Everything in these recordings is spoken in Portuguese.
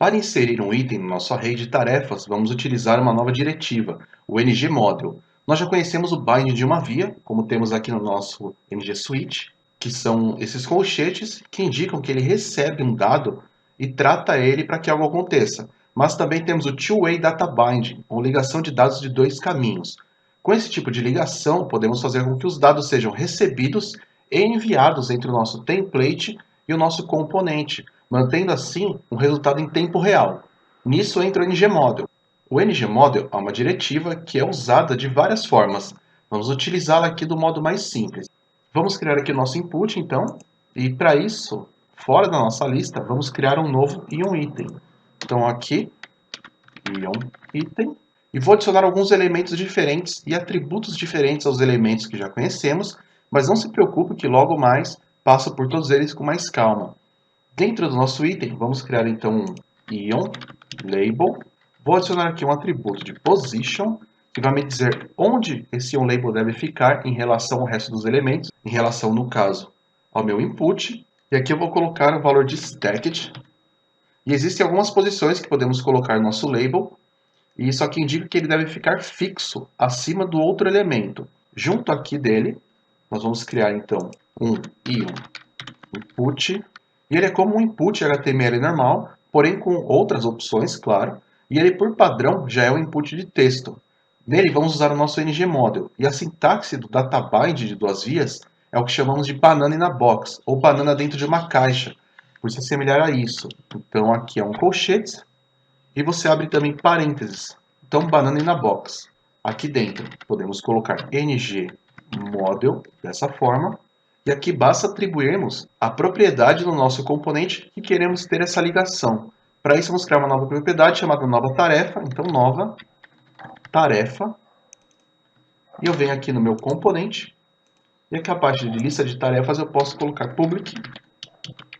Para inserir um item no nosso array de tarefas, vamos utilizar uma nova diretiva, o ngModule. Nós já conhecemos o bind de uma via, como temos aqui no nosso ngSwitch, que são esses colchetes que indicam que ele recebe um dado e trata ele para que algo aconteça. Mas também temos o Two-Way Data Binding, ou ligação de dados de dois caminhos. Com esse tipo de ligação, podemos fazer com que os dados sejam recebidos e enviados entre o nosso template e o nosso componente, mantendo assim um resultado em tempo real. Nisso entra o ngModule. O ngModule é uma diretiva que é usada de várias formas. Vamos utilizá-la aqui do modo mais simples. Vamos criar aqui o nosso input, então, e para isso, fora da nossa lista, vamos criar um novo item. Então aqui, item, e vou adicionar alguns elementos diferentes e atributos diferentes aos elementos que já conhecemos, mas não se preocupe que logo mais passo por todos eles com mais calma. Dentro do nosso item, vamos criar então um ion label. Vou adicionar aqui um atributo de position, que vai me dizer onde esse ion label deve ficar em relação ao resto dos elementos, em relação, no caso, ao meu input. E aqui eu vou colocar o valor de stacked. E existem algumas posições que podemos colocar no nosso label, e isso aqui indica que ele deve ficar fixo acima do outro elemento. Junto aqui dele, nós vamos criar então um ion input. E ele é como um input HTML normal, porém com outras opções, claro. E ele, por padrão, já é um input de texto. Nele, vamos usar o nosso ngModule. E a sintaxe do databind de duas vias é o que chamamos de banana in a box, ou banana dentro de uma caixa, por se assemelhar a isso. Então, aqui é um colchete, e você abre também parênteses. Então, banana in a box. Aqui dentro, podemos colocar ngModule dessa forma. E aqui basta atribuirmos a propriedade do nosso componente que queremos ter essa ligação. Para isso, vamos criar uma nova propriedade chamada nova tarefa. Então, nova tarefa. E eu venho aqui no meu componente. E aqui a parte de lista de tarefas eu posso colocar public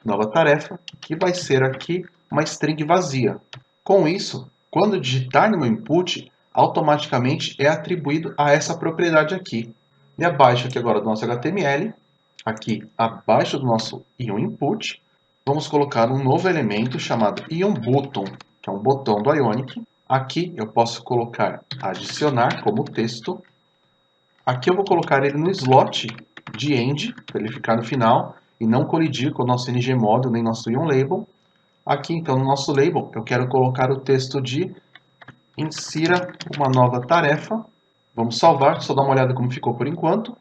nova tarefa, que vai ser aqui uma string vazia. Com isso, quando digitar no meu input, automaticamente é atribuído a essa propriedade aqui. E abaixo aqui agora do nosso HTML, aqui abaixo do nosso IonInput, vamos colocar um novo elemento chamado IonButton, que é um botão do Ionic. Aqui eu posso colocar adicionar como texto. Aqui eu vou colocar ele no slot de end, para ele ficar no final e não colidir com o nosso ngModule nem nosso IonLabel. Aqui então no nosso label eu quero colocar o texto de insira uma nova tarefa. Vamos salvar, só dar uma olhada como ficou por enquanto.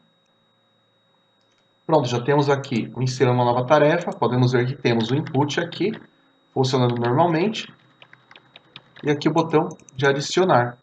Pronto, já temos aqui o insira uma nova tarefa. Podemos ver que temos o input aqui, funcionando normalmente. E aqui o botão de adicionar.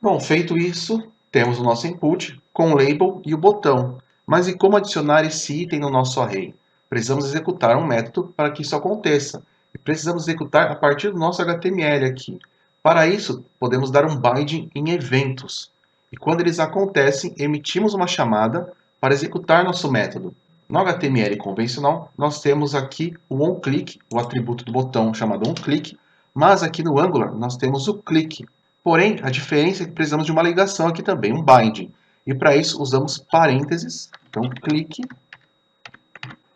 Bom, feito isso, temos o nosso input com o label e o botão. Mas e como adicionar esse item no nosso array? Precisamos executar um método para que isso aconteça. E precisamos executar a partir do nosso HTML aqui. Para isso, podemos dar um binding em eventos. E quando eles acontecem, emitimos uma chamada para executar nosso método. No HTML convencional, nós temos aqui o onClick, o atributo do botão chamado onClick, mas aqui no Angular nós temos o click. Porém, a diferença é que precisamos de uma ligação aqui também, um binding. E para isso usamos parênteses, então clique.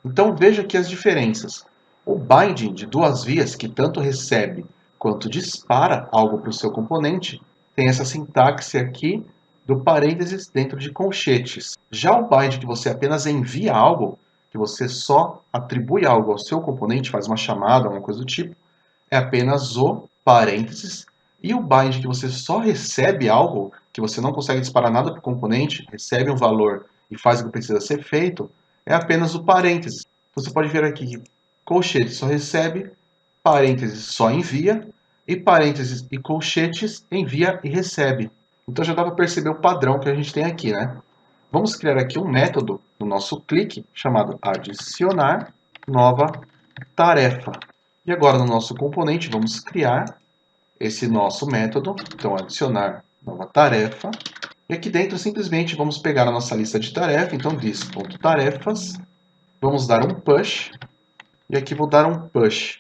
Então veja aqui as diferenças. O binding de duas vias, que tanto recebe quanto dispara algo para o seu componente, tem essa sintaxe aqui do parênteses dentro de colchetes. Já o bind que você apenas envia algo, que você só atribui algo ao seu componente, faz uma chamada, alguma coisa do tipo, é apenas o parênteses. E o bind que você só recebe algo, que você não consegue disparar nada para o componente, recebe um valor e faz o que precisa ser feito, é apenas o parênteses. Você pode ver aqui que colchete só recebe, parênteses só envia, e parênteses e colchetes envia e recebe. Então já dá para perceber o padrão que a gente tem aqui, né? Vamos criar aqui um método no nosso clique chamado adicionar nova tarefa. E agora no nosso componente vamos criar esse nosso método, então adicionar nova tarefa. E aqui dentro simplesmente vamos pegar a nossa lista de tarefa, então this.tarefas, vamos dar um push, e aqui vou dar um push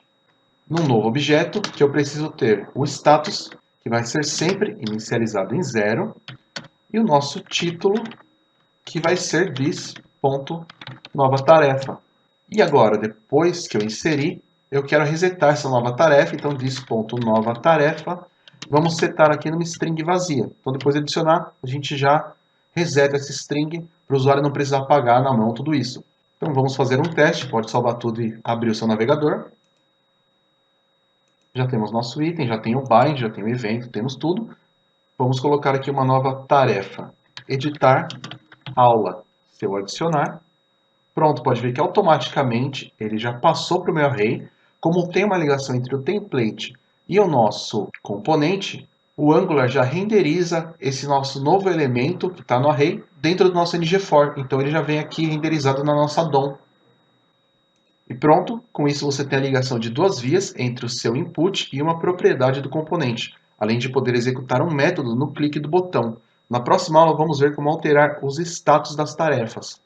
num novo objeto, que eu preciso ter o status, que vai ser sempre inicializado em 0, e o nosso título, que vai ser this.nova tarefa. E agora, depois que eu inseri, eu quero resetar essa nova tarefa, então this.nova tarefa, vamos setar aqui numa string vazia. Então depois de adicionar, a gente já reseta essa string para o usuário não precisar apagar na mão tudo isso. Então vamos fazer um teste, pode salvar tudo e abrir o seu navegador. Já temos nosso item, já tem o bind, já tem o evento, temos tudo. Vamos colocar aqui uma nova tarefa, editar aula. Se eu adicionar, pronto, pode ver que automaticamente ele já passou para o meu array. Como tem uma ligação entre o template e o nosso componente, o Angular já renderiza esse nosso novo elemento que está no array dentro do nosso ngFor. Então ele já vem aqui renderizado na nossa DOM. E pronto, com isso você tem a ligação de duas vias entre o seu input e uma propriedade do componente, além de poder executar um método no clique do botão. Na próxima aula vamos ver como alterar os status das tarefas.